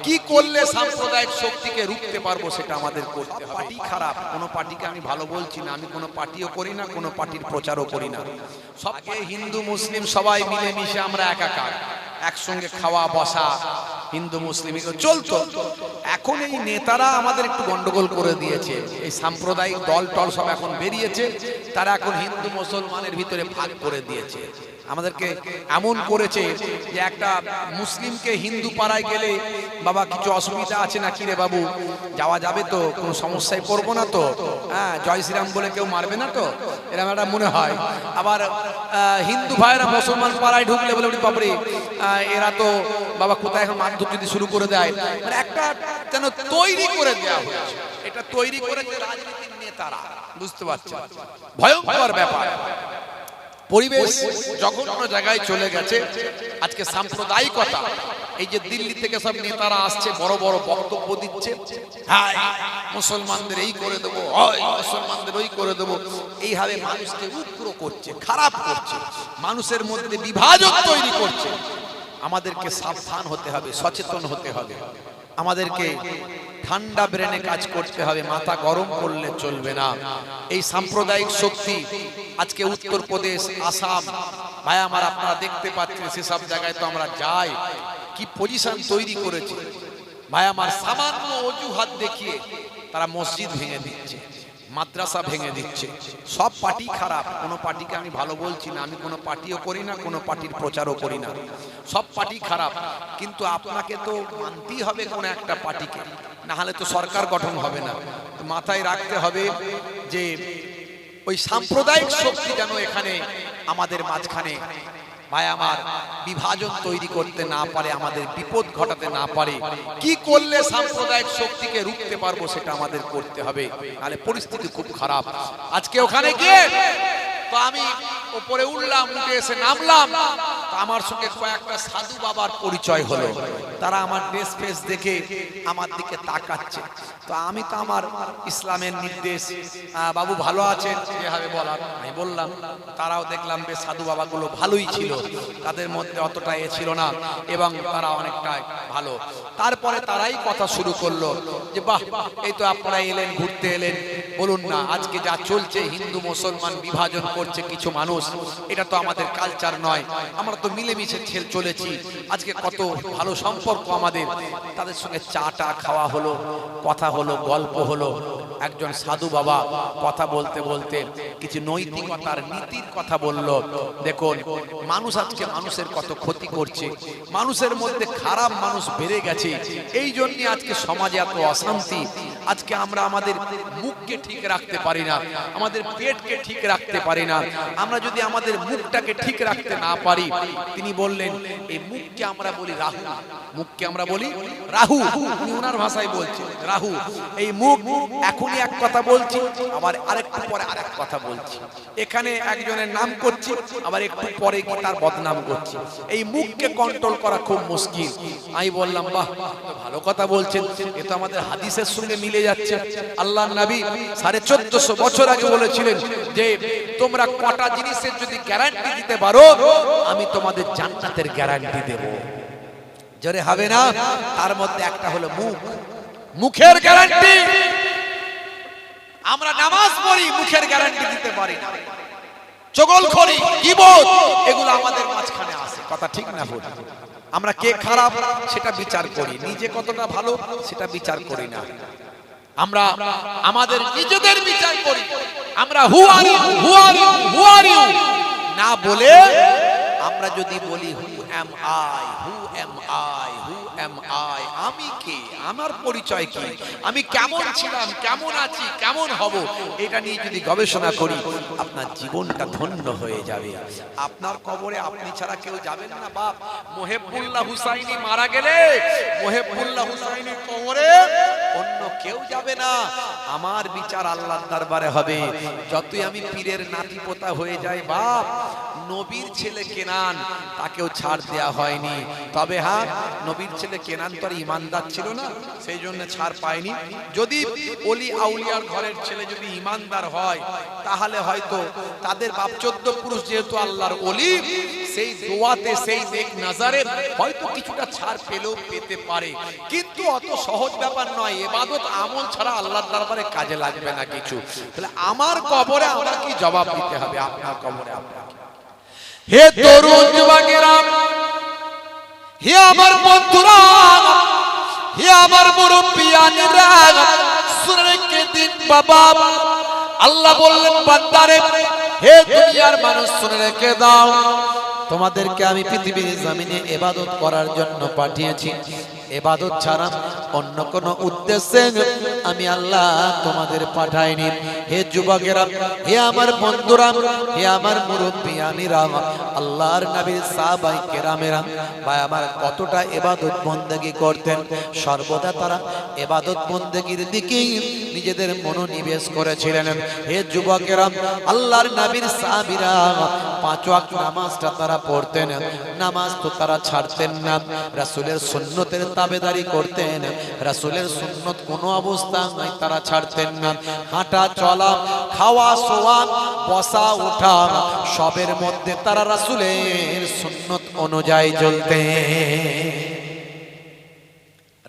কি করলে সাম্প্রদায়িক শক্তিকে রুখতে পারবো সেটা আমাদের করতে হবে। পার্টি খারাপ, কোনো পার্টিকে আমি ভালো বলছি না, আমি কোনো পার্টিও করি না, কোনো পার্টির প্রচারও করি না। সবকে হিন্দু মুসলিম সবাই মিলেমিশে আমরা একাকার, একসঙ্গে খাওয়া বসা হিন্দু মুসলিম চলতো। এখন এই নেতারা আমাদের একটু গন্ডগোল করে দিয়েছে, এই সাম্প্রদায়িক দল টল সব এখন বেরিয়েছে, তারা এখন হিন্দু মুসলমানের ভিতরে ভাগ করে দিয়েছে। আমাদেরকে এমন করেছে যে একটা মুসলিমকে হিন্দু পাড়ায় গেলে বাবা কিছু অসুবিধা আছে নাকি রে বাবু, যাওয়া যাবে তো, কোনো সমস্যায় পড়বো না তো, হ্যাঁ জয় শ্রীরাম বলে কেউ মারবে না তো, এরকম একটা মনে হয়। আবার হিন্দু ভাইরা মুসলমান পাড়ায় ঢুকলে বলে বাপরে এরা তো বাবা কোথায় এখন মারধর যদি শুরু করে দেয়, মানে একটা যেন তৈরি করে দেওয়া হয়েছে। এটা তৈরি করেছে রাজনীতির নেতারা, বুঝতে পারছেন, ভয়ঙ্কর ব্যাপার। পরিবেশ জঘন্য জায়গায় চলে গেছে। আজকে সাম্প্রদায়িকতা, এই যে দিল্লি থেকে সব নেতারা আসছে, বড় বড় বক্তব্য দিচ্ছে, হ্যাঁ মুসলমানদের এই করে দেবো, হয় মুসলমানদের ওই করে দেবো, এইভাবে মানুষকে উগ্র করছে, খারাপ করছে, মানুষের মধ্যে বিভাজন তৈরি করছে। আমাদেরকে সাবধান হতে হবে, সচেতন হতে হবে, আমাদেরকে ঠান্ডা ব্রেনে কাজ করতে হবে, মাথা গরম করলে চলবে না। এই সাম্প্রদায়িক শক্তি আজকে উত্তরপ্রদেশ, আসাম, ভাই আমার আপনারা দেখতে পাচ্ছেন, সেসব জায়গায় তো আমরা যাই, কি পজিশন তৈরি করেছে ভাই আমার। সামান্য অজুহাত দেখিয়ে তারা মসজিদ ভেঙে দিচ্ছে, মাদ্রাসা ভেঙে দিচ্ছে। সব পার্টি খারাপ, কোনো পার্টিকে আমি ভালো বলছি না, আমি কোনো পার্টিও করি না, কোনো পার্টির প্রচারও করি না। সব পার্টি খারাপ, কিন্তু আপনাকে তো মানতেই হবে কোনো একটা পার্টিকে, না হলে তো সরকার গঠন হবে না। মাথায় রাখতে হবে যে ওই সাম্প্রদায়িক শক্তি যেন এখানে আমাদের মাঝখানে ভাই আমার বিভাজন তৈরি করতে না পারে, আমাদের বিপদ ঘটাতে না পারে। কি করলে সাম্প্রদায়িক শক্তিকে রুখতে পারবো সেটা আমাদের করতে হবে, নাহলে পরিস্থিতি খুব খারাপ। আজকে ওখানে গিয়ে তো আমি উপরে উঠলাম, উঠে এসে নামলাম, আমার সঙ্গে কয়েকটা সাধু বাবার পরিচয় হলো। তারা আমার ড্রেস ফেস দেখে আমার দিকে তাকাচ্ছে, তো আমি তো আমার ইসলামের নির্দেশ, বাবু ভালো আছেন যেভাবে বলার আমি বললাম। তারাও দেখলাম বেশ সাধু বাবাগুলো ভালোই ছিল, তাদের মধ্যে অতটা এ ছিল না, এবং তারা অনেকটাই ভালো। তারপরে তারাই কথা শুরু করলো যে বাহ, এই তো আপনারা এলেন, ঘুরতে এলেন, বলুন না আজকে যা চলছে, হিন্দু মুসলমান বিভাজন করছে কিছু মানুষ, এটা তো আমাদের কালচার নয়, আমরা তো মিলেমিশে চলেছি, আজকে কত ভালো সম্পর্ক আমাদের। তাদের সঙ্গে চাটা খাওয়া হলো, কথা হলো, গল্প হলো। একজন সাধু বাবা কথা বলতে বলতে কিছু নৈতিকতার নীতির কথা বলল। দেখুন মানুষ আজকে মানুষের কত ক্ষতি করছে, মানুষের মধ্যে খারাপ মানুষ বেড়ে গেছে, এই জন্য আজকে সমাজে এত অশান্তি। আজকে আমরা আমাদের মুখকে ঠিক রাখতে পারি না, আমাদের পেটকে ঠিক রাখতে পারি না। আমরা যদি আমাদের মুখটাকে ঠিক রাখতে না পারি, তিনি বললেন এই মুখকে আমরা বলি রাহু, মুখকে আমরা বলি রাহু, উনি ওনার ভাষায় বলছেন রাহু। এই মুখ এখনই এক কথা বলছি, আবার আরেকটু পরে আরেক কথা বলছি, এখানে একজনের নাম করছি, আবার একটু পরে কি তার বদনাম করছি। এই মুখকে কন্ট্রোল করা খুব মুশকিল। আমি বললাম বাহ, ভালো কথা বলছেন, এ তো আমাদের হাদিসের সঙ্গে মিলে যাচ্ছে। আল্লাহর নবী 1450 বছর আগে বলেছিলেন যে তোমরা কটা জিনিসের যদি গ্যারান্টি দিতে পারো, আমি তোমাদের জান্নাতের গ্যারান্টি দেব। জোরে হবে না? তার মধ্যে একটা হলো মুখ, মুখের গ্যারান্টি। আমরা নামাজ পড়ি, মুখের গ্যারান্টি দিতে পারি না। চগলখড়ি, গীবত, এগুলো আমাদের মাঝখানে আসে, কথা ঠিক না ভুল? আমরা কে খারাপ সেটা বিচার করি, নিজে কতটা ভালো সেটা বিচার করি না। আমরা আমাদের নিজেদের বিচার করি। আমরা who are you, who are you, who are you না বলে আমরা যদি বলি who am I, who am I, who am I, আমি কে, আমার পরিচয় কি, আমি কেমন ছিলাম, কেমন আছি, কেমন হব, এটা নিয়ে যদি গবেষণা করি, আপনার জীবনটা ধন্য হয়ে যাবে। আপনার কবরে আপনি ছাড়া কেউ যাবেন না। বাপ মোহেবুল্লাহ হুসাইনি মারা গেলে মোহেবুল্লাহ হুসাইনি কবরে অন্য কেউ যাবে না। আমার বিচার আল্লাহর দরবারে হবে। যতই আমি পীরের নাতি পোতা হয়ে যাই বাপ, নবীর ছেলে কেনান তাকেও ছাড় দেয়া হয়নি। তবে হ্যাঁ, নবীর ছেলে কেনান তো আর ইমানদার ছিল না, সেই জন্য ছাড় পায়নি। যদি ওলি আউলিয়ার ঘরের ছেলে যদি ইমানদার হয় তাহলে হয়তো তাদের বাপ 14 পুরুষ যেহেতু আল্লাহর ওলি, সেই দোয়াতে সেই নেক নজরে হয়তো কিছুটা ছাড় পেলেও পেতে পারে, কিন্তু অত সহজ ব্যাপার নয়। ইবাদত আমল ছাড়া আল্লাহর দরবারে কাজে লাগবে না কিছু। তাহলে আমার কবরে আমরা কি জবাব দিতে হবে? আপনার কবরে আপনাকে। হে তরুণ যুবকেরা, হে আমার বন্ধুরা, হে আমার মুরব্বিয়ানেরা, শুনে রেখে দিন বাবা। আল্লাহ বললেন বান্দারে, হে দুনিয়ার মানুষ শুনে রেখে দাও, তোমাদেরকে আমি পৃথিবীর জমিনে ইবাদত করার জন্য পাঠিয়েছি। ইবাদত ছাড়া অন্য কোন উদ্দেশ্যে আমি আল্লাহ তোমাদের পাঠাইনি। হে যুবকেরা, হে আমার বন্ধুরা, হে আমার মুরব্বিয়ানেরা, আল্লাহর নবীর সাহাবায়ে কেরামেরা ভাই আমার কতটা ইবাদত বন্দেগী করতেন। সর্বদা তারা ইবাদত বন্দেগীর দিকে নিজেদের মনোনিবেশ করেছিলেন। হে যুবকেরা, আল্লাহর নবীর সাহাবীরা 5 ওয়াক্ত নামাজটা তারা পড়তেন, নামাজ তো তারা ছাড়তেন না। রাসূলের সুন্নতের তাবেদারি করতেন, রাসূলের সুন্নত কোনো অবস্থায় তারা ছাড়তেন না। হাঁটা চলা, খাওয়া শোয়া, বসা ওঠা সবের মধ্যে তারা রাসূলের সুন্নত অনুযায়ী চলতেন।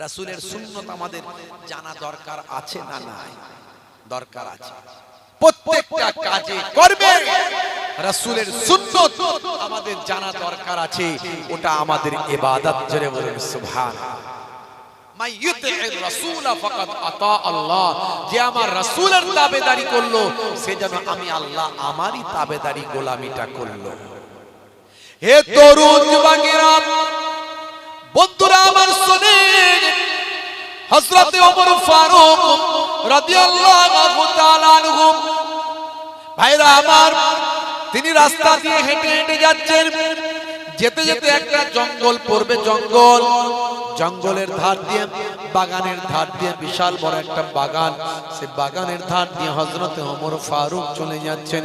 রাসূলের সুন্নত আমাদের জানা দরকার আছে না নাই? দরকার আছে। প্রত্যেকটা কাজে করবে রাসূলের সুন্নত আমাদের জানা দরকার আছে, ওটা আমাদের ইবাদত। জোরে বলুন সুবহানাল্লাহ। মাই ইউতি'র রাসূল ফাকাদ আতা আল্লাহ, যে আমার রাসূলের তাবেদারি করলো সে যেন আমি আল্লাহ আমারই তাবেদারি গোলামিটা করলো। হে তরুণ যুবকেরা, বন্ধুরা আমার শুনেন, হযরত ওমর ফারুক রাদিয়াল্লাহু তাআলা আনহু ভাইরা আমার, তিনি রাস্তা দিয়ে হেঁটে হেঁটে যাচ্ছেন। যেতে যেতে একটা জঙ্গল পড়বে, জঙ্গল, জঙ্গলের ধার দিয়ে, বাগানের ধার দিয়ে, বিশাল বড় একটা বাগান, সেই বাগানের ধার দিয়ে হযরত ওমর ফারুক চলে যাচ্ছেন।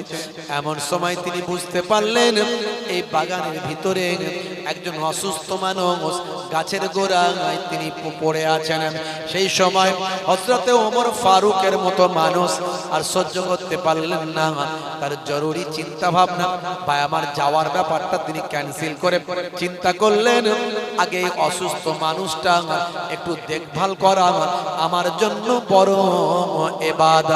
এমন সময় তিনি বুঝতে পারলেন এই বাগানের ভিতরে একজন অসুস্থ মানুষ গাছের গোড়ায় তিনি পড়ে আছেন। সেই সময় হযরত ওমর ফারুকের মতো মানুষ আর সহ্য করতে পারলেন না। তার জরুরি চিন্তা ভাবনা বা আমার যাওয়ার ব্যাপারটা তিনি ক্যান্সেল করে চিন্তা করলেন, আগে অসুস্থ মানুষটা একটু দেখভাল করা আমার জন্য বড় ইবাদত।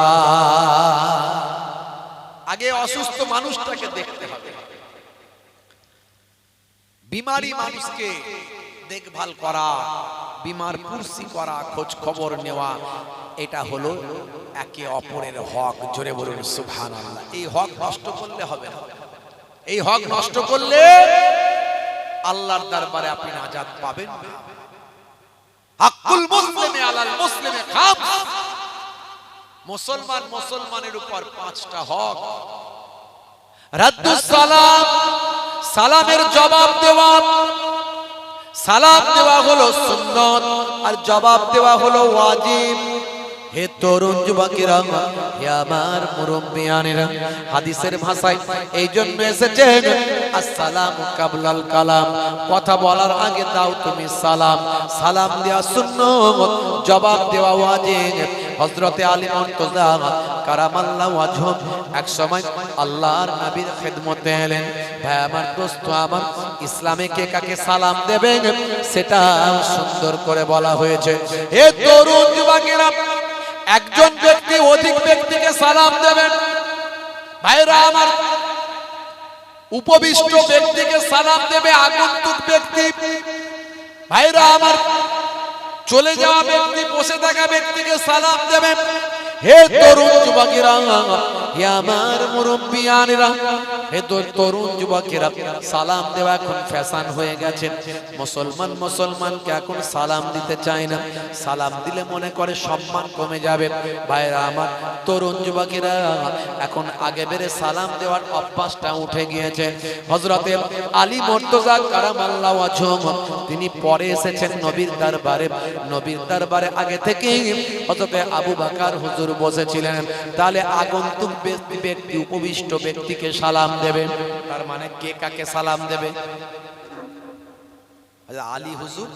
আগে অসুস্থ মানুষটাকে দেখতে হবে, বিমারি মানুষকে দেখভাল করা, বিমার পুরসি করা, খোঁজ খবর নেওয়া, এটা হলো একে অপরের হক। জোরে বলুন সুবহানাল্লাহ। এই হক নষ্ট করলে হবে না। এই হক নষ্ট করলে আল্লাহর দরবারে আপনি নাজাত পাবেন না। হাক্কুল মুসলিমি আলাল মুসলিমি খামস, মুসলমান মুসলমানের উপর 5টা হক। রাদ্দুস সালাম, সালামের জবাব দেওয়া। সালাম দেওয়া হলো সুন্নত আর জবাব দেওয়া হলো ওয়াজিব। হে তরুণ যুবকেরা, হে আমার মুরব্বিয়ানেরা, হাদিসের ভাষায় এই জন্য এসেছেন আসসালামু কাবলাল কালাম, কথা বলার আগে দাও তুমি সালাম। সালাম দেওয়া সুন্নত, জবাব দেওয়া ওয়াজিব। হযরতে আলী মুর্তজা কারামাল্লাহু ওয়াজহু এক সময় আল্লাহর নবীর খিদমতে এলেন। ভাই আমার, দোস্ত আমার, ইসলামে কে কাকে সালাম দেবেন সেটা সুন্দর করে বলা হয়েছে। হে তরুণ যুবকেরা, একজন ব্যক্তি অধিক ব্যক্তিকে সালাম দেবেন। ভাইরা আমার, উপবিষ্ট ব্যক্তিকে সালাম দেবে আগন্তুক ব্যক্তি। ভাইরা আমার, চলে যাওয়া ব্যক্তি, বসে থাকা ব্যক্তিকে সালাম দেবে। হে তরুণ যুবকেরা, হে আমার মুরব্বিয়ানেরা, হে তরুণ যুবকেরা, সালাম দেওয়া এখন ফ্যাশন হয়ে গেছে। মুসলমান মুসলমানকে এখন সালাম দিতে চায় না। সালাম দিলে মনে করে সম্মান কমে যাবে। ভাইরা আমার, তরুণ যুবকেরা, এখন আগে বেড়ে সালাম দেওয়ার অভ্যাসটা উঠে গিয়েছে। হযরতে আলী মুর্তজা কারামাল্লাহু ওয়াজহু তিনি পরে এসেছেন নবীর দরবারে। নবীর দরবারে আগে থেকে হযরত আবু বকর হুজুর বসেছিলেন। তাহলে আগন্তুক ব্যক্তি উপবিষ্ট ব্যক্তিকে সালাম দেবে। তার মানে কে কাকে সালাম দেবে? আলী হুজুর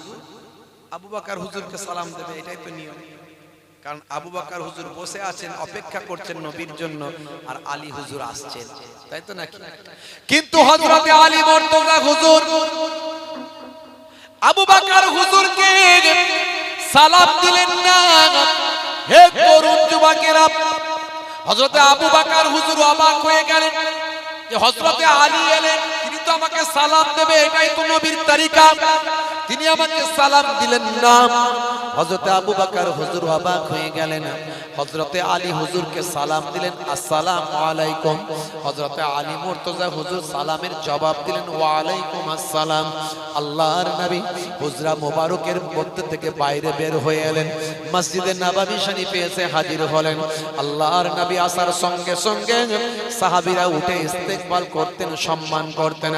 আবু বকর হুজুরকে সালাম দেবে, এটাই তো নিয়ম। কারণ আবু বকর হুজুর বসে আছেন, অপেক্ষা করছেন নবীর জন্য, আর আলী হুজুর আসছেন, তাই তো নাকি? কিন্তু হযরত আলী মুর্তজা হুজুর আবু বকর হুজুরকে সালাম দিলেন না। হে তরুণ যুবকেরা, হযরত আবু বকর হুজুর অবাক হয়ে গেলেন যে হযরত আলী এলেন, তিনি তো আমাকে সালাম দেবে, এটাই তো নবীর তরিকা, তিনি আমাকে সালাম দিলেন না। হযরত আবু বকর হুজুর অবাক হয়ে গেলেন। হযরত আলী হুজুরকে সালাম দিলেন, আসসালামু আলাইকুম। হযরত আলী মুর্তজা হুজুর সালামের জবাব দিলেন, ওয়া আলাইকুম আসসালাম। আল্লাহর নবী হুজরা মোবারকের মধ্যে থেকে বাইরে বের হয়ে এলেন, মসজিদে নববী শরীফে এসে হাজির হলেন। আল্লাহর নবী আসার সঙ্গে সঙ্গে সাহাবীরা উঠে ইস্তেকবাল করতেন, সম্মান করতেন।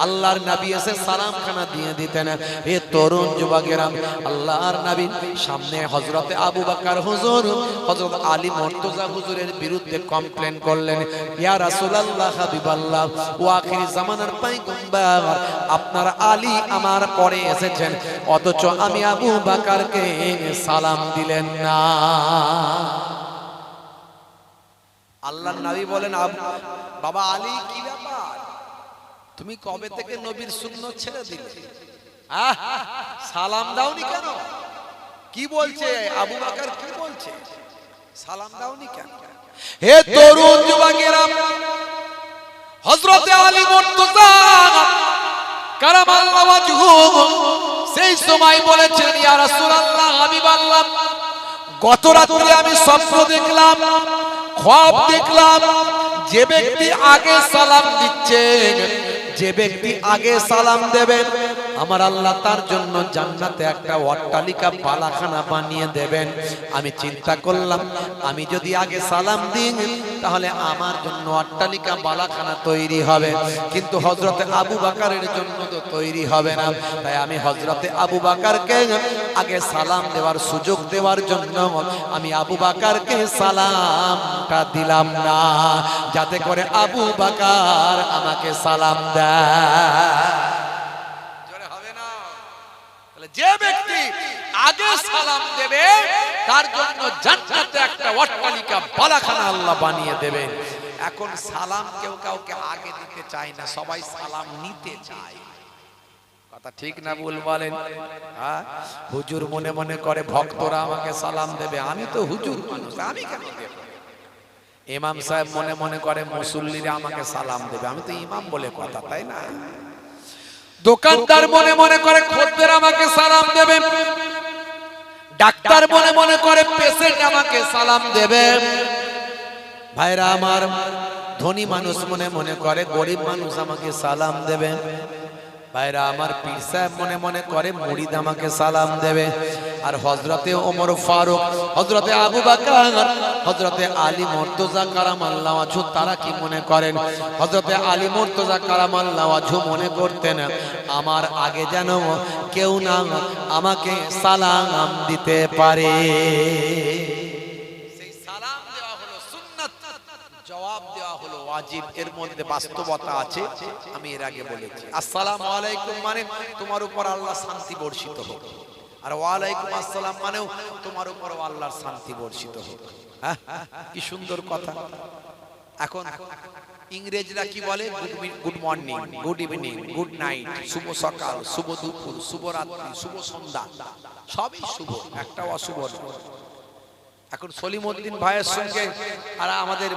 আল্লাহর নবী এসে সালামখানা দিয়ে দিতেন। হে তরুণ যুবকেরা, আল্লাহর নবী সামনে হযরত আবু বকর হুজুর হযরত আলী মুর্তজা হুজুরের বিরুদ্ধে কমপ্লেন করলেন, ইয়া রাসূলুল্লাহ, হাবিবাল্লাহ, ও আখির জামানার পয়গম্বর, আপনার আলী আমার পরে এসেছেন, অথচ আমি আবু বকরকে সালাম দিলেন না। আল্লাহর নবী বলেন, বাবা আলী, কি ব্যাপার, তুমি কবে থেকে নবীর সুন্নাত ছেড়ে দিলে? সালাম দাওনি কেন? কি বলছে আবু বকর, কি বলছে? সালাম দাওনি কেন? হে তরুণ যুবকেরা, হযরত আলী মুর্তজা কারামাল্লাহু ওয়াজহু সেই সময় বলেছেন, ইয়া রাসূলুল্লাহ, হাবিবাল্লাহ, গত রাতে আমি স্বপ্ন দেখলাম, খ্বাব দেখলাম, যে ব্যক্তি আগে সালাম দিচ্ছে, যে ব্যক্তি আগে সালাম দেবে, আমার আল্লাহ তার জন্য জান্নাতে একটা অট্টালিকা বালাখানা বানিয়ে দেবেন। আমি চিন্তা করলাম, আমি যদি আগে সালাম দিই তাহলে আমার জন্য অট্টালিকা বালাখানা তৈরি হবে, কিন্তু হযরতে আবু বকরের জন্য তো তৈরি হবে না। তাই আমি হযরতে আবু বকরকে আগে সালাম দেওয়ার সুযোগ দেওয়ার জন্য আমি আবু বকরকে সালামটা দিলাম না, যাতে করে আবু বকর আমাকে সালাম দেয়। যে ব্যক্তি আগে সালাম দেবে তার জন্য জান্নাতে একটা অট্টালিকা বালাখানা আল্লাহ বানিয়ে দেবেন। এখন সালাম কেউ কাউকে আগে দিতে চায় না, সবাই সালাম নিতে চায়। কথা ঠিক না ভুল বলেন? হ্যাঁ, হুজুর মনে মনে করে ভক্তরা আমাকে সালাম দেবে, আমি তো হুজুর মানুষ, আমি কেন দেব? ইমাম সাহেব মনে মনে করে মুসল্লিরা আমাকে সালাম দেবে, আমি তো ইমাম বলে কথা, তাই না? দোকানদার মনে মনে করে খদ্দের আমাকে সালাম দেবে, ডাক্তার মনে মনে করে পেশেন্ট আমাকে সালাম দেবে। ভাইরা আমার, ধনী মানুষ মনে মনে করে গরিব মানুষ আমাকে সালাম দেবে। ভাইরা আমার, পীর সাহেব মনে মনে করে মুরিদ আমাকে সালাম দেবে। আর হযরতে ওমর ফারুক, হযরতে আবু বকর, হযরতে আলী মুর্তজা কারামাল্লাহু ওয়াজহু তারা কি মনে করেন? হযরতে আলী মুর্তজা কারামাল্লাহু ওয়াজহু মনে করতেন, আমার আগে যেন কেউ না আমাকে সালাম দিতে পারে। সেই সালাম দেওয়া হলো সুন্নাত, জবাব দেওয়া হলো ওয়াজিব। এর মধ্যে বাস্তবতা আছে, আমি এর আগে বলেছি। আসসালামু আলাইকুম মানে তোমার উপর আল্লাহ শান্তি বর্ষিত হোক, আর ওয়া আলাইকুম আসসালাম মানেও তোমার উপর আল্লাহর শান্তি বর্ষিত হোক। হ্যাঁ, কি সুন্দর কথা। এখন ইংরেজরা কি বলে? Good morning, good evening, good night, শুভ সকাল, শুভ দুপুর, শুভ রাত্রি, শুভ সন্ধ্যা, সবই শুভ, একটা অশুভ নয়। এখন সলিমউদ্দিন ভাইয়ের সঙ্গে আর আমাদের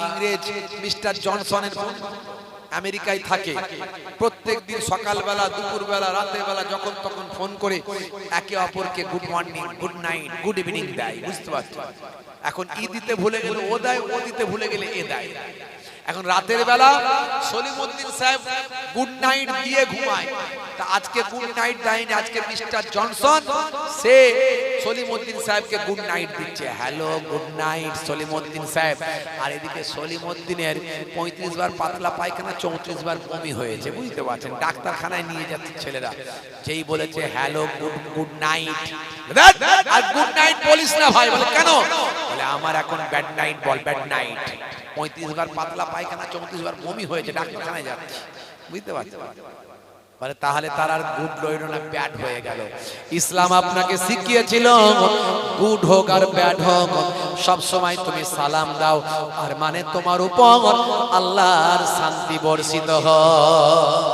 ইংরেজ মিস্টার জনসনের আমেরিকায় থাকে, প্রত্যেক দিন সকালবেলা, দুপুরবেলা, রাতের বেলা যখন তখন ফোন করে একে অপরকে good morning, good night, good evening দেয়, বুঝতে পারছো? এখন ই দিতে ভুলে গেলে ও দেয়, ও দিতে ভুলে গেলে এ দেয়। এখন রাতের বেলা সলিমউদ্দিন সাহেব গুড নাইট দিয়ে ঘুমায়। তা আজকে গুড নাইট দেয়নি, আজকে মিস্টার জনসন সে সলিমউদ্দিন সাহেবকে গুড নাইট দিচ্ছে। হ্যালো গুড নাইট সলিমউদ্দিন সাহেব। আর এদিকে সলিমউদ্দিনের 35 বার পাতলা পায়খানা, 34 বার বমি হয়েছে, বুঝতে পারছেন। ডাক্তারখানায় নিয়ে যাচ্ছে ছেলেরা, যেই বলেছে হ্যালো গুড নাইট, আর গুড নাইট বলিস না ভাই। বলে কেন? বলে আমার এখন ব্যাড নাইট বল, ব্যাড নাইট। 35 বার পাতলা পায়খানা, 34 বার বমি হয়েছে, ডাক্তারখানায় যাচ্ছে, বুঝতে পারছেন। বলে তাহলে তার আর গুড লইল না, ব্যাড হয়ে গেল। ইসলাম আপনাকে শিখিয়েছিল গুড হোক আর ব্যাড হোক সব সময় তুমি সালাম দাও, আর মানে তোমার উপর আল্লাহর শান্তি বর্ষিত হয়।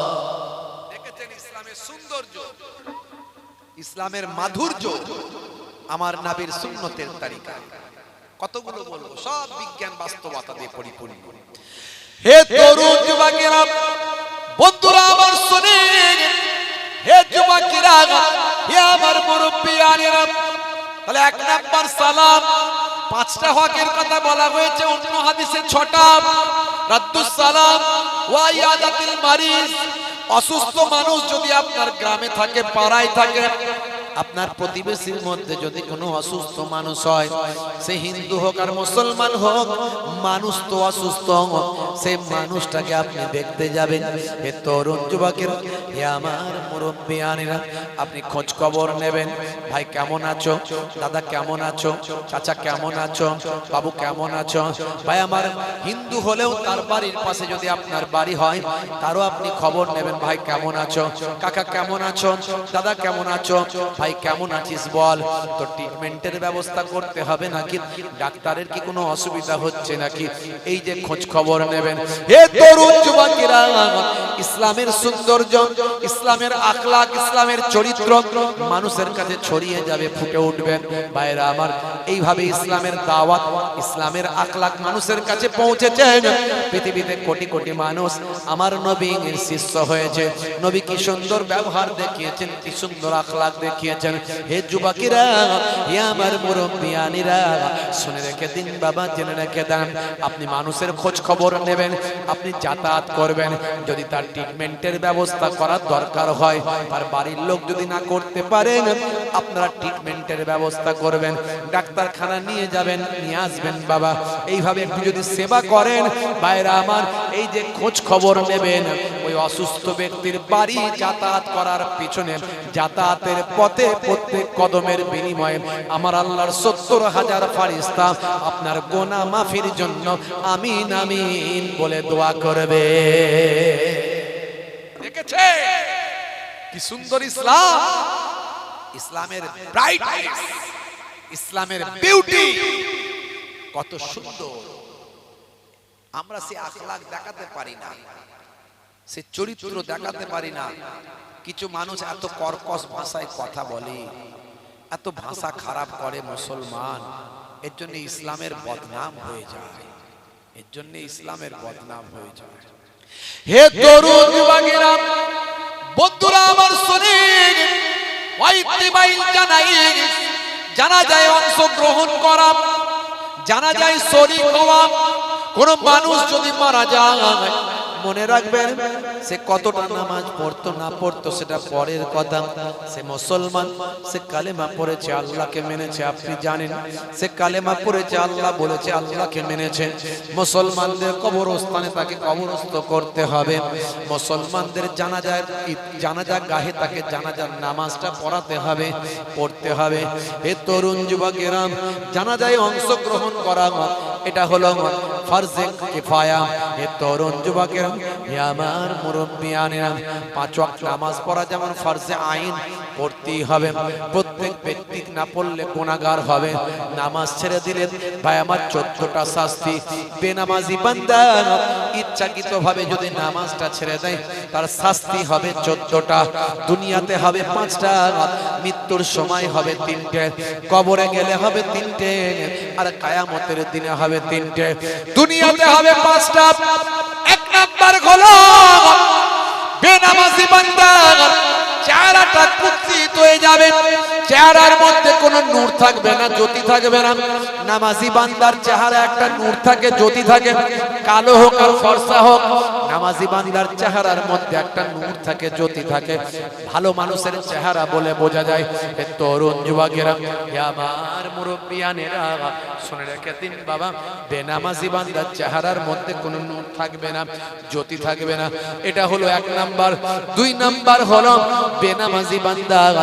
দেখেছেন ইসলামের সৌন্দর্য, ইসলামের মাধুর্য আমার নবীর সুন্নতের তরিকা। কতগুলো বলবো, সব বিজ্ঞান বাস্তবতা দিয়ে পরিপূর্ণ। হে তরুণ যুবকেরা, বন্ধুরা আমার শুনেন, হে যুবকেরা, হে আমার মুরব্বিয়ানেরা, তাহলে এক নাম্বার সালাম। 5টা হকের কথা বলা হয়েছে, অন্য হাদিসে 6টা। রাদ্দুস সালাম ওয়া ইয়াদাতুল মারিজ। অসুস্থ মানুষ যদি আপনার গ্রামে থাকে, পাড়ায় থাকে, আপনার প্রতিবেশীর মধ্যে যদি কোনো অসুস্থ মানুষ হয়, সে হিন্দু হোক আর মুসলমান হোক, মানুষ তো অসুস্থ, সেই মানুষটাকে আপনি দেখতে যাবেন। হে তরুণ যুবকেরা, হে আমার মুরব্বিয়ানেরা, আপনি খোঁজ খবর নেবেন। ভাই কেমন আছো? দাদা কেমন আছো? চাচা কেমন আছো? বাবু কেমন আছো? ভাই আমার হিন্দু হলেও তার বাড়ির পাশে যদি আপনার বাড়ি হয়, তারও আপনি খবর নেবেন। ভাই কেমন আছো? কাকা কেমন আছো? দাদা কেমন আছো? ভাই কেমন আছিস বল। তো ট্রিটমেন্টের ব্যবস্থা করতে হবে নাকি? ডাক্তারের কি কোনো অসুবিধা হচ্ছে নাকি? এই যে খোঁজ খবর নেবেন। হে তরুণ যুবকেরা, ইসলামের সৌন্দর্য, ইসলামের আখলাক, ইসলামের চরিত্র মানুষের কাছে ছড়িয়ে যাবে, ফুটে উঠবে। ভাইরা আমার, এইভাবে ইসলামের দাওয়াত, ইসলামের আখলাক মানুষের কাছে পৌঁছেছে। পৃথিবীতে কোটি কোটি মানুষ আমার নবীর শিষ্য হয়েছে। নবী কি সুন্দর ব্যবহার দেখিয়েছেন, কি সুন্দর আখলাক দেখিয়েছেন। হে যুবকেরা, হে আমার মুরব্বিয়ানেরা, শুনে রেখে দিন বাবা, জেনে রেখে দেন। আপনি মানুষের খোঁজ খবর নেবেন, আপনি যাতায়াত করবেন। যদি তার ট্রিটমেন্টের ব্যবস্থা করার দরকার হয়, তার বাড়ির লোক যদি না করতে পারেন, আপনারা ট্রিটমেন্টের ব্যবস্থা করবেন, ডাক্তারখানা নিয়ে যাবেন, নিয়ে আসবেন বাবা। এইভাবে একটু যদি সেবা করেন, ভাইরা আমার, এই যে খোঁজ খবর নেবেন, ওই অসুস্থ ব্যক্তির বাড়ি যাতায়াত করার পিছনে, যাতায়াতের পথে প্রত্যেক কদমের বিনিময়ে আমার আল্লাহর 70,000 ফেরেশতা আপনার গুনাহ মাফির জন্য আমিন আমিন বলে দোয়া করবে। দেখেছে কি সুন্দর ইসলাম, ইসলামের ব্রাইটনেস, ইসলামের বিউটি কত সুন্দর। আমরা সে আখলাক দেখাতে পারি না, সে চরিত্র দেখাতে পারি না। কিছু মানুষ এত কর্কশ ভাষায় কথা বলে, এত ভাষা খারাপ করে মুসলমান, এর জন্য ইসলামের বদনাম হয়ে যায়, এর জন্য ইসলামের বদনাম হয়ে যায়। হে তরুণ যুবকেরা, বন্ধুরা আমার শুনেন, ওয়াইতিবাইল জানাইজ, জানাজায় অংশগ্রহণ করা, জানাজায় শরীক হওয়া। কোন মানুষ যদি মারা যায়, মনে রাখবেন সে কতটা নামাজ পড়তো না পড়তো সেটা পরের কথা। সে মুসলমান, সে কালেমা পড়েছে, আল্লাহকে মেনেছে, আপনি জানেন। সে কালেমা পড়েছে, আল্লাহ বলেছে, আল্লাহকে মেনেছে। মুসলমানদের কবরস্থানে তাকে কবরস্থ করতে হবে। মুসলমানদের জানাজা গাহে তাকে জানাজার নামাজটা পড়াতে হবে, পড়তে হবে। হে তরুণ যুবকেরা, জানাজায় অংশগ্রহণ করা এটা হলো ফরজে কিফায়া। হে তরুণ যুবকেরা, হে আমার মুরব্বিয়ানেরা, 5 ওয়াক্ত নামাজ পড়া যেমন ফরজে আইন, পড়তেই হবে। প্রত্যেক ব্যক্তি না পড়লে গুনাহগার হবে। নামাজ ছেড়ে দিলে ভাই আমার 14টা শাস্তি। বেনামাজি বান্দা ইচ্ছাকৃতভাবে যদি নামাজটা ছেড়ে দেয়, তার শাস্তি হবে 14টা। দুনিয়াতে হবে 5টা, মৃত্যুর সময় হবে 3টে, কবরে গেলে হবে 3টে, আর কিয়ামতের দিনে হবে 3টে। দুনিয়াতে হবে 5টা। এক নাম্বার হলো বেনামাজি বান্দা চেহারাটা কুৎসিত হয়ে যাবে, চেহারার মধ্যে কোনো নূর থাকবে না, জ্যোতি থাকবে না। নামাজি বান্দার চেহারা একটা নূর থাকে, জ্যোতি থাকে। কালো হোক আর ফর্সা হোক, নামাজি বান্দার চেহারার মধ্যে একটা নূর থাকে, জ্যোতি থাকে। ভালো মানুষের চেহারা বলে বোঝা যায়। তরুণ যুবকেরা, আমার মুরব্বিয়ানেরা শুনে রেখে দিন বাবা, বেনামাজি বান্দার চেহারার মধ্যে কোনো নূর থাকবে না, জ্যোতি থাকবে না। এটা হলো 1 নাম্বার। 2 নাম্বার হলো বেনামাজি বান্দার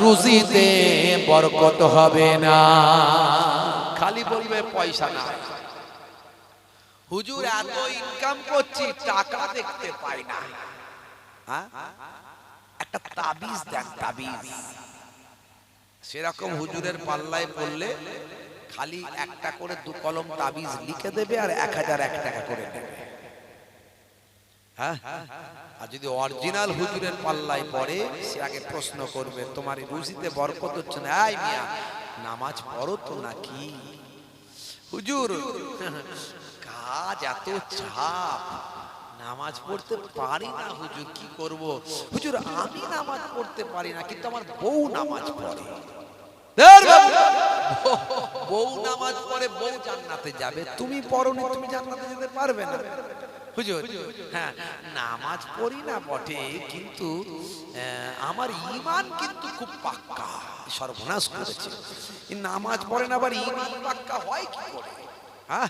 রুজিতে বরকত হবে না। খালি বলবে পয়সা না, হুজুর এত ইনকাম করছি টাকা দেখতে পাই না। হ্যাঁ, একটা তাবিজ দেন, তাবিজ। সেরকম হুজুরের পাল্লায় পড়লে খালি একটা করে 2 কলম তাবিজ লিখে দেবে আর 1001 টাকা করে দেবে। হ্যাঁ, আর যদি অরিজিনাল হুজুরের পাল্লায় পড়ে, সে আগে প্রশ্ন করবে তোমার রুজিতে বরকত হচ্ছে না, এই মিয়া নামাজ পড়ো তো নাকি? হুজুর কাজ এত চাপ, নামাজ পড়তে পারি না হুজুর, কি করব? হুজুর আমি নামাজ পড়তে পারি না, কিন্তু আমার বউ নামাজ পড়ে। বউ নামাজ পড়ে, বউ জান্নাতে যাবে, তুমি পড়োনি, তুমি জান্নাতে যেতে পারবে না। হুজুর হ্যাঁ, নামাজ পড়ি না বটে, কিন্তু আমার ঈমান কিন্তু খুব পাক্কা। সর্বনাশ করেছে, নামাজ পড়ে না আবার ঈমান পাক্কা হয় কি করে? হ্যাঁ,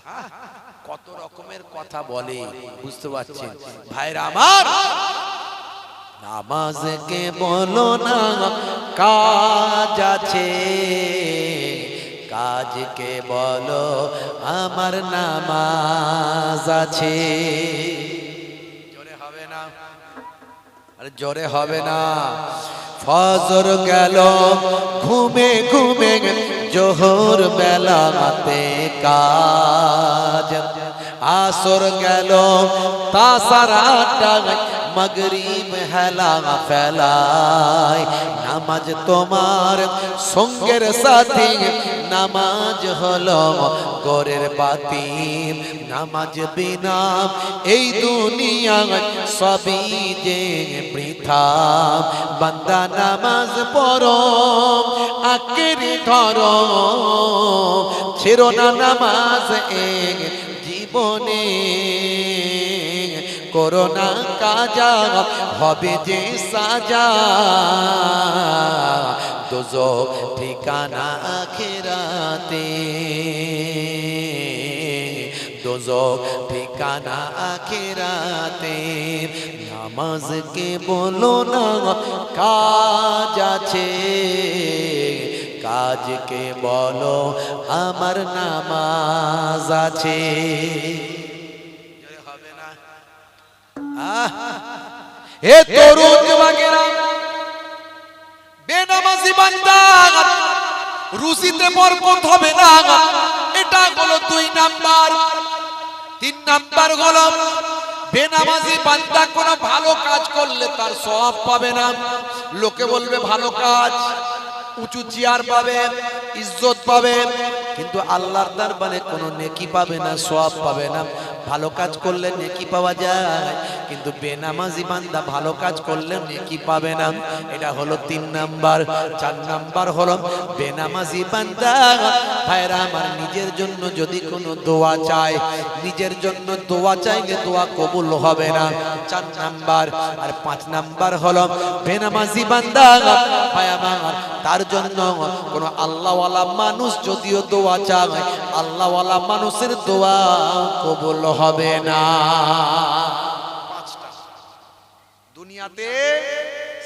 কত রকমের কথা বলে, বুঝতে পারছেন ভাইরা আমার? নামাজকে বলো না কাজ আছে, কাজকে বলো আমার নামাজ আছে। জোরে হবে না, আরে জোরে হবে না। ফজর গেল ঘুমে ঘুমে, জোহর বেলাতে কাজ, আসর গেল তাসারাটা, মাগরিব হেলা ফেলায়। নামাজ তোমার সঙ্গের সাথী, নামাজ হলো ঘরের বাতি। নামাজ বিনা এই দুনিয়া সবই যে বৃথা। বান্দা নামাজ পড়ো আঁকড়ে ধরো, ছেড়ো না নামাজ এক জীবনে। করোনা কাজা হবে যে সাজা, দোজখ ঠিকানা আখিরাতে, দোজখ ঠিকানা আখিরাতে। নামাজকে বলো না কাজ আছে, কাজকে বলো আমার নামাজ আছে। এ তরুণ যুবকেরা, বেনামাজি বান্দা রুজিতে বরকত হবে না, এটা হলো 2 নাম্বার। 3 নাম্বার হলো বেনামাজি বান্দা কোনো ভালো কাজ করলে তার সওয়াব পাবে না। লোকে বলবে ভালো কাজ, উঁচু চেয়ার পাবে, ইজ্জত পাবে, কিন্তু আল্লাহর দরবারে কোনো নেকি পাবে না, সওয়াব পাবে না। ভালো কাজ করলে নেকি পাওয়া যায়, কিন্তু বেনামাজি বান্দা ভালো কাজ করলে নেকি পাবে না। এটা হলো 3 নাম্বার। 4 নাম্বার হলো বেনামাজি বান্দা ভাইরা আমার নিজের জন্য যদি কোনো দোয়া চায়, নিজের জন্য দোয়া চাইলে দোয়া কবুল হবে না। 4 নাম্বার। আর 5 নাম্বার হলো বেনামাজি বান্দা ভাই আমার, তার জন্য কোনো আল্লাহওয়ালা মানুষ যদিও দোয়া চায়, আল্লাহওয়ালা মানুষের দোয়া কবুল হবে না। 5টা দুনিয়াতে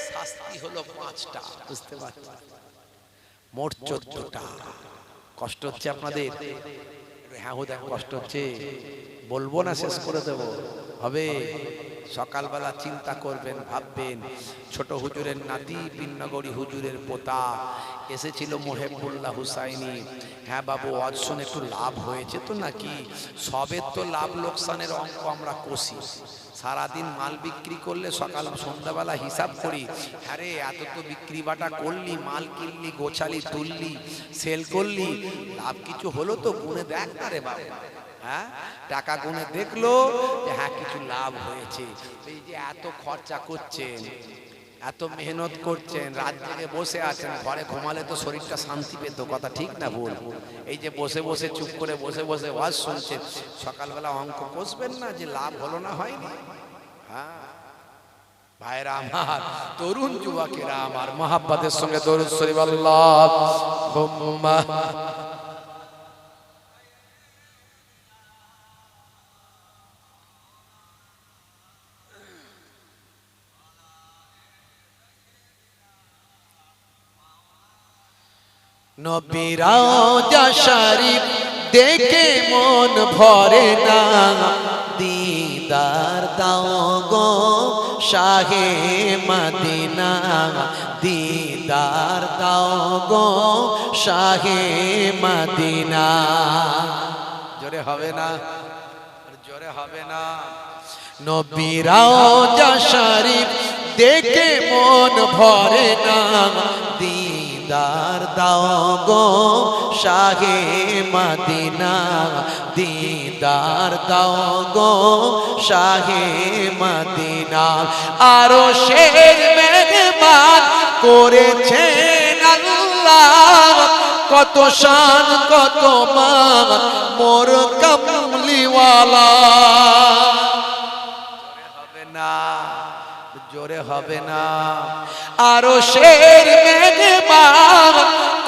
শাস্তি হলো 5টা, বুঝতে পারছেন? মোট 14টা। কষ্ট হচ্ছে আপনাদের? হ্যাঁ হুদায় কষ্ট হচ্ছে, বলবো না শেষ করে দেব? হবে। সকালবেলা চিন্তা করবেন, ভাববেন, ছোট হুজুরের নাতি পিন্নগরী হুজুরের পোতা এসেছিল মোহেবুল্লাহ হুসাইনি। হ্যাঁ বাবু, আজ শুনে একটু লাভ হয়েছে তো নাকি? সবের তো লাভ লোকসানের অঙ্ক আমরা কষি, সারাদিন মাল বিক্রি করলে সকাল সন্ধ্যাবেলা হিসাব করি, আরে এত তো বিক্রি বাটা করলি, মাল কিনলি, গোছালি, তুললি, সেল করলি, লাভ কিছু হলো তো? গুনে দেখ না রে বাবু। হ্যাঁ, টাকা গুনে দেখলো যে হ্যাঁ কিছু লাভ হয়েছে। এই যে এত খরচা করছেন, এত মেহনত করছেন, রাত জেগে বসে আছেন, ঘরে ঘুমালে তো শরীরটা শান্তি পেত, কথা ঠিক না ভুল? এই যে বসে বসে চুপ করে বসে বসে ওয়াজ শুনছেন, সকালবেলা অঙ্ক কষবেন না যে লাভ হলো না হয়নি? হ্যাঁ ভাইরা আমার, তরুণ যুবকেরা আমার, মহাব্বতের সঙ্গে দরুদ শরীফ আল্লাহুম্মা নবীর রওজা শরীফ দেখে মন ভরে না, দিদার দাও গো শাহে মদিনা, দিদার দাও গো শাহে মদিনা। জোরে হবে না? জোরে হবে না? নবীর রওজা শরীফ দেখে মন ভরে না, দিদার দাও গো শাহে মদিনা, দিদার দাও গো শাহে মদিনা। আরো শের মেহমান করেছেন আল্লাহ, কত শান কত মান মোর কামলিওয়ালা। জোরে হবে না? জোরে হবে না? আরো শের মেহমান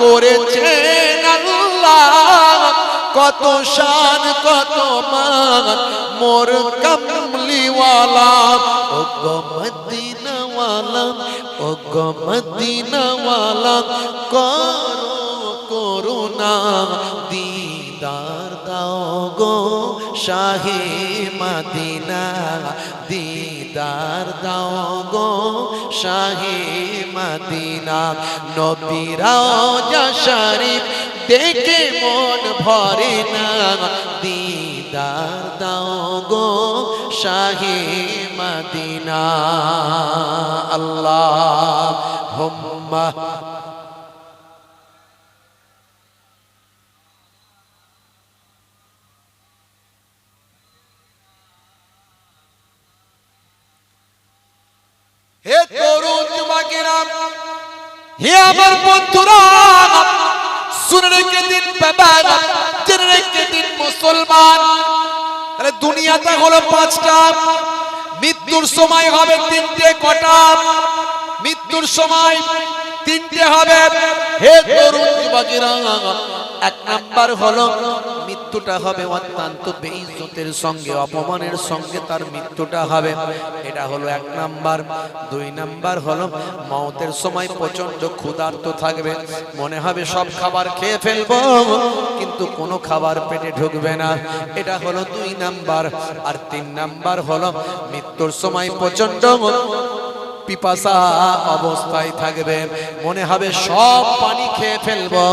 করেছেন আল্লাহ, কত শান কত মান মোর কামলিওয়ালা। ও গো মদিনাওয়ালা, ও গো মদিনাওয়ালা, করো করুণা, দিদার দাও গো শাহে মদিনা, দিদার দাও গো শাহে মদিনা। নবীর রওজা শরীফ দেখে মন ভরে না, দিদার দাও গো শাহে মদিনা। আল্লাহুম্মা হে তরুণ যুবকেরা, হে আমার বন্ধুরা, শুনে রেখে দিন বাবা, জেনে রেখে দিন মুসলমান, তাহলে দুনিয়াটা হলো পাঁচটা, মৃত্যুর সময় হবে তিনটে। কটা? মৃত্যুর সময় তিনটে হবে। হে তরুণ যুবকেরা, এক নাম্বার হলো মৃত্যুটা হবে অত্যন্ত বেইজ্জতের সঙ্গে, অপমানের সঙ্গে তার মৃত্যুটা হবে, এটা হলো এক নাম্বার। দুই নাম্বার হলো মওতের সময় প্রচন্ড ক্ষুধার্ত থাকবে, মনে হবে সব খাবার খেয়ে ফেলবো, কিন্তু কোনো খাবার পেটে ঢুকবে না, এটা হলো দুই নাম্বার। আর তিন নাম্বার হলো মৃত্যুর সময় প্রচন্ড পিপাসা অবস্থায় থাকবে, মনে হবে সব পানি খেয়ে ফেলবো,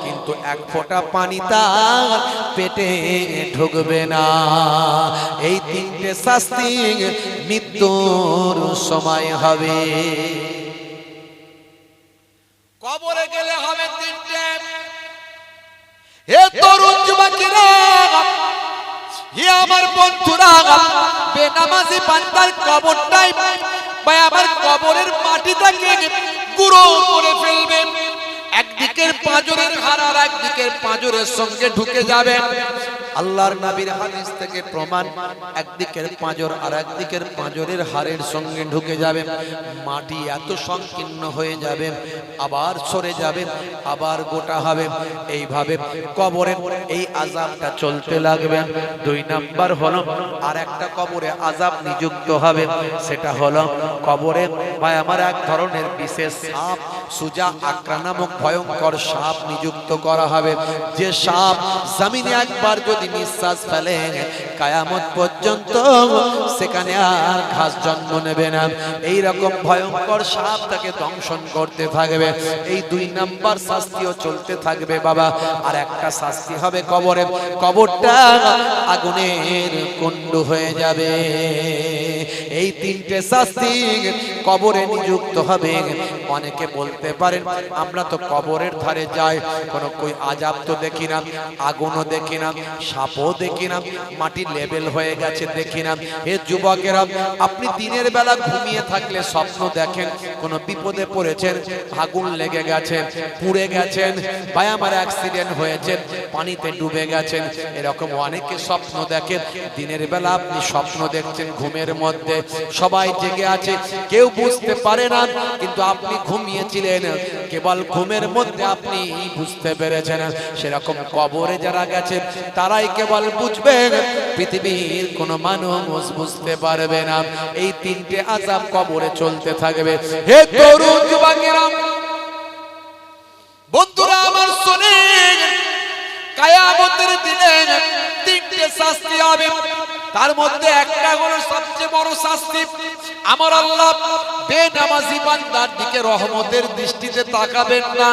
কিন্তু এক ফোঁটা পানি তার পেটে ঢুকবে না। এই তিনটে শাস্তি মৃত্যুর সময় হবে। কবরে গেলে হবে তিনটে। হে তরুণ যুবকেরা, হে আমার বন্ধুরা, বেনামাজি বান্দার কবরটাই বা আমার কবরের মাটিটাকে গুঁড়ো করে ফেলবেন। একদিকের পাঁজরের হাড় আর একদিকের পাঁজরের সঙ্গে ঢুকে যাবে। আল্লাহর নবীর হাদিস থেকে প্রমাণ, একদিকের পাঁজর আর একদিকের পাঁজরের হাড়ের সঙ্গে ঢুকে যাবে, মাটি এত সংকীর্ণ হয়ে যাবে, আবার সরে যাবে, আবার গোটা হবে। এইভাবে কবরে এই আযাবটা চলতে লাগবে। দুই নাম্বার হলো আর একটা কবরে আযাব নিযুক্ত হবে, সেটা হলো কবরে ভাই আমার এক ধরনের বিশেষ সাপ, সুজা আকরা নামক ভয়ঙ্কর সাপ নিযুক্ত করা হবে। যে সাপ জমিনে একবার যদি নিঃশ্বাস ফেলে, কিয়ামত পর্যন্ত সেখানে আর ঘাস জন্ম নেবে না। এই রকম ভয়ঙ্কর সাপ তাকে দংশন করতে থাকবে। এই দুই নাম্বার শাস্তিও চলতে থাকবে বাবা। আর একটা শাস্তি হবে কবরে, কবরটা আগুনের কুণ্ড হয়ে যাবে। এই তিনটে শাস্তি কবরে নিযুক্ত হবে। অনেকে বলতে পারেন আমরা তো কবরের ধারে যাই, কোনো কই আযাব তো দেখি না, আগুনও দেখি না, সাপও দেখি না, মাটি লেভেল হয়ে গেছে দেখি না। হে যুবকেরা, আপনি দিনের বেলা ঘুমিয়ে থাকলে স্বপ্ন দেখেন কোনো বিপদে পড়েছেন, আগুন লেগে গেছে, পুড়ে গেছেন, ভাই আমার অ্যাক্সিডেন্ট হয়েছে, পানিতে ডুবে গেছেন, এরকম অনেকে স্বপ্ন দেখেন। দিনের বেলা আপনি স্বপ্ন দেখছেন ঘুমের মধ্যে, সবাই জেগে আছে, কেউ বুঝতে পারে না, কিন্তু আপনি ঘুমিয়েছিলেন, কেবল ঘুমের মধ্যে আপনি বুঝতে পেরেছেন। সেরকম কবরে যারা গেছে তারাই কেবল বুঝবেন, পৃথিবীর কোনো মানুষ বুঝতে পারবে না। এই তিনটে আযাব কবরে চলতে থাকবে। হে তরুণ যুবকেরা, বন্ধুরা আমার শুনেন, কিয়ামতের দিনে তিনটে শাস্তি হবে, তার মধ্যে একটা হলো সবচেয়ে বড় শাস্তি। আমার আল্লাহ বেনামাজি বান্দার দিকে রহমতের দৃষ্টিতে তাকাবেন না,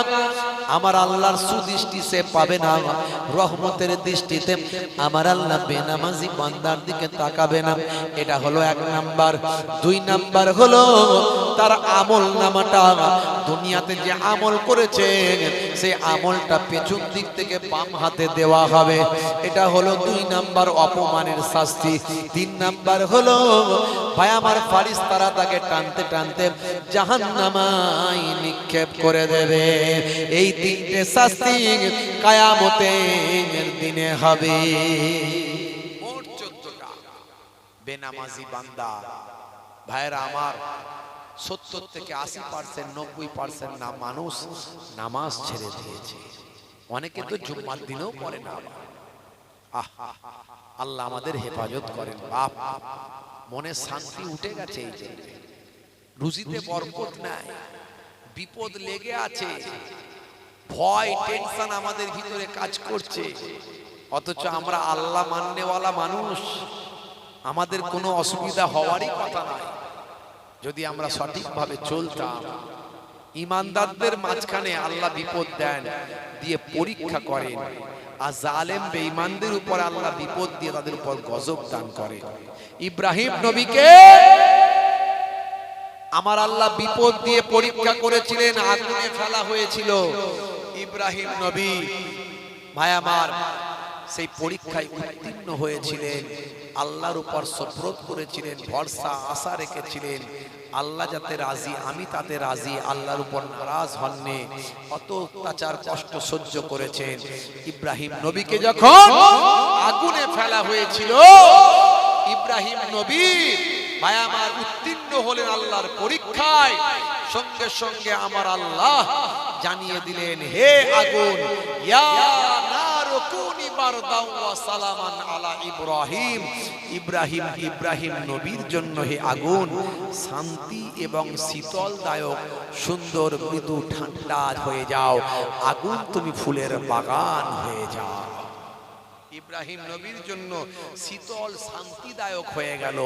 আমার আল্লাহর সুদৃষ্টি সে পাবে না, রহমতের দৃষ্টিতে আমার আল্লাহ বেনামাজি বান্দার দিকে তাকাবে না। এটা হলো এক নাম্বার। দুই নাম্বার হলো তার আমল নামাটা, দুনিয়াতে যে আমল করেছে সেই আমলটা পেছন দিক থেকে বাম হাতে দেওয়া হবে। এটা হলো দুই নাম্বার অপমানের শাস্তি। তিন নাম্বার হলো ভাই আমার ফারিস্তারা তাকে টানতে টানতে জাহান্নামায় নিক্ষেপ করে দেবে। এই তিনটে শাস্তি কিয়ামতের দিনে হবে। মোট 14টা বেনামাজি বান্দা। ভাইরা আমার, 70 থেকে 80%, 90% না মানুষ নামাজ ছেড়ে দিয়েছে। অনেকে তো জুম্মার দিনেও পড়ে না। আল্লাহ আমাদের হেফাজত করেন। বাপ, মনে শান্তি উঠে গেছে, এই যে রুজিতে বরকত নাই, বিপদ লেগে আছে, ভয় টেনশন আমাদের ভিতরে কাজ করছে, অথচ আমরা আল্লাহ মাননেওয়ালা মানুষ, আমাদের কোনো অসুবিধা হওয়ারই কথা নয় যদি আমরা সঠিকভাবে চলতাম। ইমানদারদের মাঝখানে আল্লাহ বিপদ দেন, দিয়ে পরীক্ষা করেন, আর জালেম বেঈমানদের উপর আল্লাহ বিপদ দিয়ে তাদের উপর গজব দান করেন। ইব্রাহিম নবীকে আমার আল্লাহ বিপদ দিয়ে পরীক্ষা করেছিলেন, আগুনে ফেলা হয়েছিল। ইব্রাহিম নবী ভাই আমার সেই পরীক্ষায় উত্তীর্ণ হয়েছিলেন, আল্লাহর উপর সুপ্রত করেছিলেন, ভরসা আশা রেখেছিলেন, আল্লাহ যাতে রাজি আমি তাতে রাজি, আল্লাহর উপর নারাজ হননি, কত অত্যাচার কষ্ট সহ্য করেছেন। ইব্রাহিম নবীকে যখন আগুনে ফেলা হয়েছিল, ইব্রাহিম নবী ভাই আমার উত্তীর্ণ হলেন আল্লাহর পরীক্ষায়। সঙ্গে সঙ্গে আমার আল্লাহ জানিয়ে দিলেন, হে আগুন, ইয়া নারু কুনি বারদাও ওয়া সালামান আলা ইব্রাহিম। ইব্রাহিম নবীর জন্য হে আগুন শান্তি এবং শীতলদায়ক, সুন্দর, মৃদু, ঠান্ডা হয়ে যাও। আগুন তুমি ফুলের বাগান হয়ে যাও। ইব্রাহিম নবীর জন্য শীতল শান্তিদায়ক হয়ে গেল,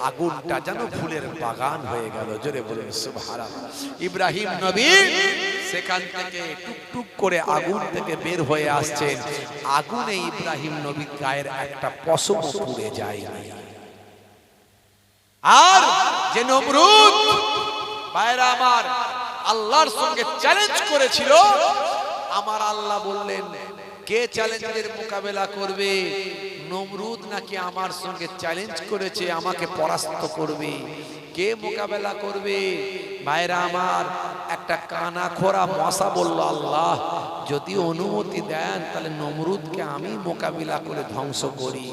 আগুনটা যেন ফুলের বাগান হয়ে গেল। জোরে বলুন সুবহানাল্লাহ। ইব্রাহিম নবী সেখান থেকে টুকটুক করে আগুন থেকে বের হয়ে আসছেন, আগুনে ইব্রাহিম নবীর গায়ের একটা পশমও পুড়ে যায়নি। আর যে নমরুদ ভাইরা আমার আল্লাহর সঙ্গে চ্যালেঞ্জ করেছিল, আমার আল্লাহ বললেন, কে চ্যালেঞ্জের মোকাবেলা করবে? নমরুদ নাকি আমার সঙ্গে চ্যালেঞ্জ করেছে আমাকে পরাস্ত করবে। কে মোকাবেলা করবে? ভাইরা আমার একটা কানা খোরা মশা বলল, আল্লাহ যদি অনুমতি দেন তাহলে নমরুদকে আমি মোকাবিলা করে ধ্বংস করি।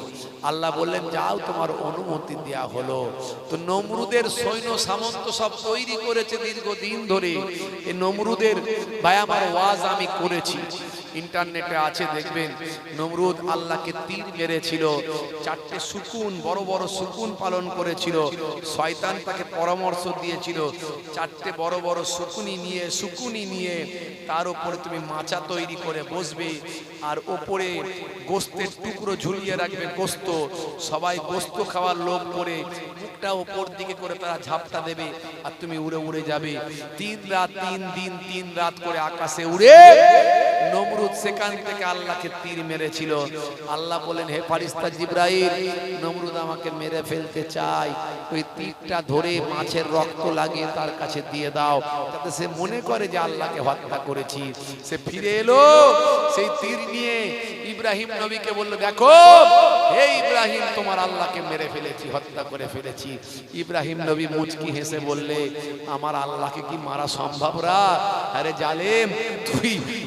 আল্লাহ বললেন, যাও, তোমার অনুমতি দেয়া হলো। তো নমরুদের সৈন্য সামন্ত সব তৈরি করেছে দীর্ঘদিন ধরে। এই নমরুদের ভাই আমার ওয়াজ আমি করেছি, ইন্টারনেটে আছে, দেখবেন। নমরুদ আল্লাহকে তীর মেরেছিল, 4টে শকুন, বড় বড় শকুন পালন করেছিল। শয়তান তাকে পরামর্শ দিয়েছিল, 4টে বড় বড় শকুনি নিয়ে তার উপরে তুমি মাচা তৈরি করে বসবে, আর ওপরে গোস্তের টুকরো ঝুলিয়ে রাখবে, গোস্ত। সবাই গোস্ত খাওয়ার লোভ করে মুখটা ওপর দিকে করে তারা ঝাপটা দেবে, আর তুমি উড়ে উড়ে যাবে। 3 রাত 3 দিন 3 রাত করে আকাশে উড়ে নমরুদ সেখান থেকে আল্লাহকে তীর মেরেছিল। আল্লাহ বলেন, হে ফারিস্তা জিবরাইল, নমরুদ আমাকে মেরে ফেলতে চায়, ওই তীরটা ধরে মাছের রক্ত লাগিয়ে তার কাছে দিয়ে দাও, যাতে সে মনে করে যে আল্লাহকে হত্যা করেছি। সে ফিরে এলো সেই তীর নিয়ে, ইব্রাহিম নবীকে বলল, দেখো হে ইব্রাহিম, তোমার আল্লাহকে মেরে ফেলেছি, হত্যা করে ফেলেছি। ইব্রাহিম নবী মুচকি হেসে বললে, আমার আল্লাহকে কি মারা সম্ভব রা? আরে জালেম,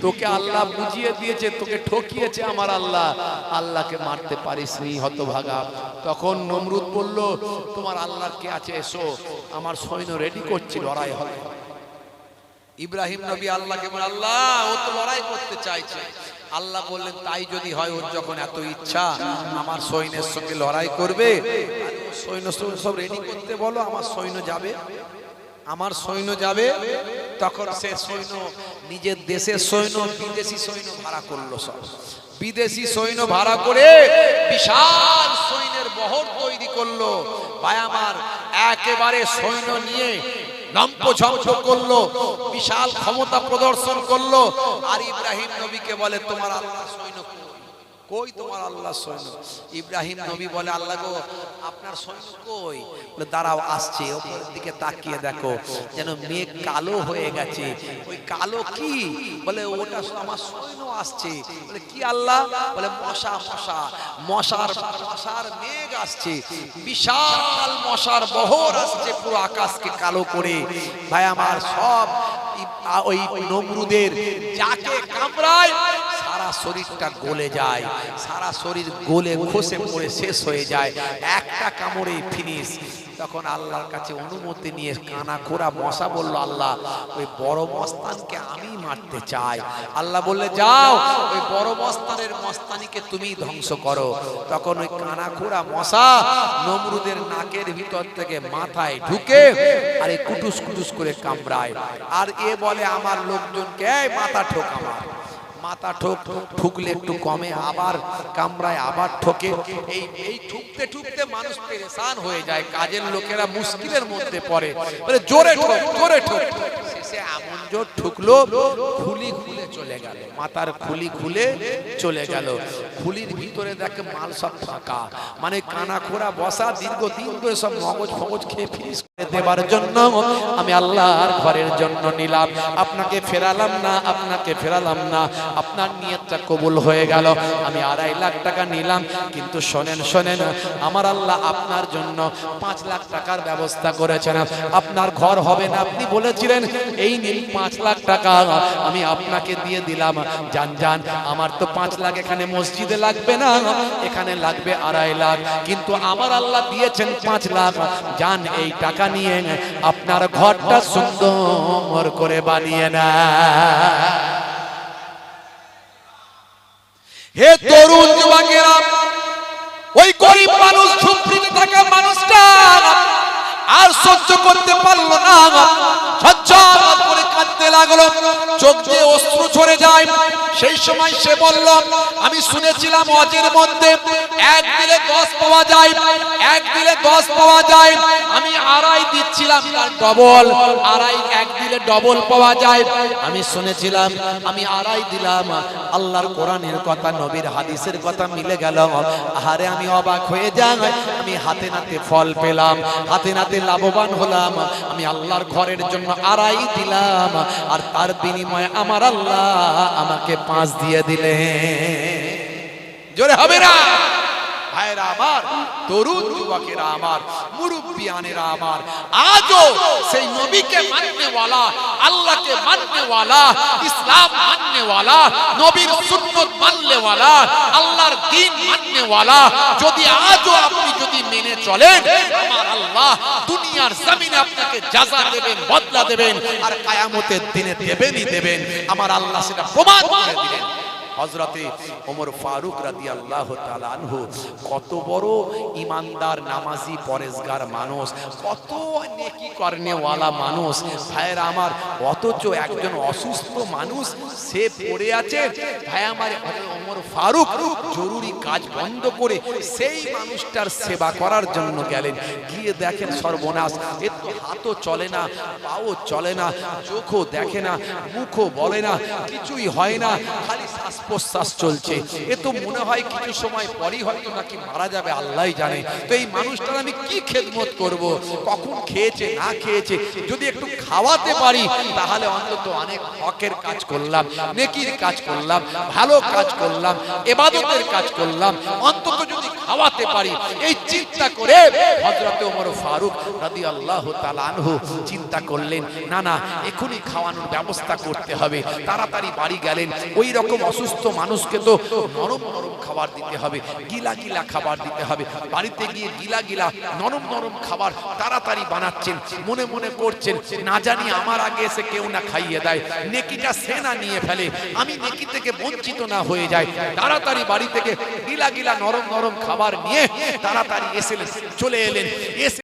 তোকে আল্লাহ বুঝিয়ে দিয়েছে, তোকে ঠকিয়েছে আমার আল্লাহ, আল্লাহকে মারতে পারিসনি হতভাগা। তখন নমরুদ বলল, তোমার আল্লাহ কে আছে, এসো, আমার সৈন্য রেডি করছি, লড়াই হবে। ইব্রাহিম নবী আল্লাহকে বলেন, আল্লাহ ও তো লড়াই করতে চাইছে। আল্লাহ বললেন, তাই যদি হয়, ওর যখন এত ইচ্ছা আমার সৈন্যের সঙ্গে লড়াই করবে, সৈন্য সব রেডি করতে বলো, আমার সৈন্য যাবে, আমার সৈন্য যাবে। তখন সে সৈন্য নিজের দেশের সৈন্য, বিদেশি সৈন্য ভাড়া করলো, সব বিদেশি সৈন্য ভাড়া করে বিশাল সৈন্যের বহর তৈরি করলো। ভাই আমার, একেবারে সৈন্য নিয়ে লম্পঝম্প করলো, বিশাল ক্ষমতা প্রদর্শন করলো। আর ইব্রাহিম নবীকে বলে, তোমার আল্লাহ সৈন্য কই, তোমার আল্লাহ সৈন্য? ইব্রাহিম নবী বলে, আল্লাহ গো, আপনার সৈন্য কই? বলে, দাঁড়াও, আসছে। ওপরের দিকে তাকিয়ে দেখো, যেন মেঘ কালো হয়ে গেছে। ওই কালো কি? বলে, ওটা আমার সৈন্য আসছে। বলে, কি আল্লাহ? বলে, মশার মেঘ আসছে, বিশাল মশার বহর আসছে, পুরো আকাশকে কালো করে। ভাই আমার, সব ওই নমরুদের যাকে কামড়ায় সারা শরীরটা গলে যায়, সারা শরীর গলে খসে পড়ে শেষ হয়ে যায়, একটা কামড়ে ফিনিশ। তখন আল্লাহর কাছে অনুমতি নিয়ে কানা খোরা মশা বলল, আল্লাহ ওই বড় মস্তানকে আমি মারতে চাই। আল্লাহ বললে, যাও, ওই বড় মস্তানের মস্তানিকে তুমি ধ্বংস করো। তখন ওই কানা খোরা মশা নমরুদের নাকের ভিতর থেকে মাথায় ঢুকে আর এই কুটুস কুটুস করে কামড়ায়। আর এ বলে আমার লোকজনকে, মাথা ঠোক, আমার মাথা ঠোক, ঠুকলে একটু কমে, আবার কামড়ায়, আবার ঠোকে। এই ঠুকতে ঠুকতে মানুষ পেরেশান হয়ে যায়, কাজের লোকেরা মুশকিলের মধ্যে পড়ে, বলে জোরে ঠোক, জোরে ঠোক। শেষে এমন জোর ঠুকলো, খুলি খুলে চলে গেল, মাথার খুলি খুলে চলে গেল। খুলির ভিতরে দেখে মাল সব ফাঁকা, মানে কানা খোরা বসা দীর্ঘদিন ধরে সব মগজ ফগজ খেয়ে ফিনিশ করে দেবার জন্য আমি আল্লাহর ঘরের জন্য নিলাম, আপনাকে ফেরালাম না, আপনাকে ফেরালাম না, আপনার নিয়তটা কবুল হয়ে গেল। আমি 2.5 লাখ টাকা নিলাম, কিন্তু শোনেন শোনেন, আমার আল্লাহ আপনার জন্য 5 লাখ টাকার ব্যবস্থা করেছেন। আপনার ঘর হবে না, আপনি বলেছিলেন, এই নিন 5 লাখ টাকা আমি আপনাকে দিয়ে দিলাম, যান যান। আমার তো 5 লাখ এখানে মসজিদে লাগবে না, এখানে লাগবে 2.5 লাখ, কিন্তু আমার আল্লাহ দিয়েছেন 5 লাখ। যান, এই টাকা নিয়ে আপনার ঘরটা সুন্দর করে বানিয়ে না। হে তরুণ যুবকেরা, ওই গরিব মানুষ, ঝুপড়িতে থাকা মানুষটা আর সহ্য করতে পারলো না, ঝরঝর করে কাঁদতে লাগলো, চোখ দিয়ে অশ্রু ঝরে যায়। সেই সময় সে বলল, আমি শুনেছিলাম হজের মধ্যে 1 দিলে 10 পাওয়া যায়, 1 দিলে 10 পাওয়া যায়। আমি 2.5 দিচ্ছিলাম, তার ডবল, 2.5 1 দিলে ডবল পাওয়া যায়। আমি শুনেছিলাম, আমি 2.5 দিলাম। আল্লাহর কোরআনের কথা, নবীর হাদিসের কথা মিলে গেল। আহারে, আমি অবাক হয়ে যাই, আমি হাতে নাতে ফল পেলাম, হাতে নাতে লাভবান হলাম। আমি আল্লাহর ঘরের জন্য 2.5 দিলাম, আর তার বিনিময়ে আমার আল্লাহ আমাকে 5 দিয়ে দিলে। জোরে হবে না? ভাইরা আমার, তরুণ যুবকেরা আমার, মুরব্বিয়ানেরা আমার, আজও সেই নবীকে মাননেওয়ালা, আল্লাহকে মাননেওয়ালা, ইসলাম মাননেওয়ালা, নবীর সুন্নত মাননেওয়ালা, আল্লাহর দ্বীন মাননেওয়ালা যদি আজও আপনি যদি মেনে চলেন, আমার আল্লাহ দুনিয়ার জমিনে আপনাকে জাযা দেবেন, বদলা দেবেন, আর কিয়ামতের দিনে দেবেনই দেবেন। আমার আল্লাহ সেটা প্রমাণ করে দিলেন। হযরতে ওমর ফারুক রাদিয়াল্লাহু তাআলা আনহু কত বড় ইমানদার, নামাজি, পরেজগার মানুষ, কত নেকি করনেওয়ালা মানুষ ভাইরা আমার, অথচ একজন অসুস্থ মানুষ সে পড়ে আছে ভাই আমার, ওমর ফারুক জরুরি কাজ বন্ধ করে সেই মানুষটার সেবা করার জন্য গেলেন। গিয়ে দেখেন সর্বনাশ, এ তো হাতও চলে না, পাও চলে না, চোখও দেখে না, মুখও বলে না, কিছুই হয় না, খালি শ্বাস প্রশ্বাস চলছে। এ তো মনে হয় কিছু সময় পরই হয়তো নাকি মারা যাবে, আল্লাহই জানে। তো এই মানুষটার আমি কি খেদমত করব? কখন খেয়েছে না খেয়েছে, যদি একটু খাওয়াতে পারি তাহলে অন্তত অনেক হকের কাজ করলাম, নেকির কাজ করলাম, ভালো কাজ করলাম, ইবাদতের কাজ করলাম, অন্তত যদি খাওয়াতে পারি। এই চিন্তা করে হযরত ওমর ফারুক রাদিয়াল্লাহু তাআলা আনহু চিন্তা করলেন, না না, এখনই খাওয়ানোর ব্যবস্থা করতে হবে। তাড়াতাড়ি বাড়ি গেলেন। ওই রকম অসুস্থ মানুষকে তো নরম নরম খাবার দিতে হবে, গিলা গিলা খাবার দিতে হবে। বাড়িতে গিয়ে গিলা গিলা নরম নরম খাবার তাড়াতাড়ি বানাচ্ছেন, মনে মনে করছেন, না জানি আমার আগে এসে কেউ না খাইয়ে দেয়, নেকিটা সে না নিয়ে ফেলে, আমি নেকি থেকে বঞ্চিত না হয়ে যায়। তাড়াতাড়ি বাড়ি থেকে গিলা গিলা নরম নরম খাবার নিয়ে তাড়াতাড়ি চলে এলেন।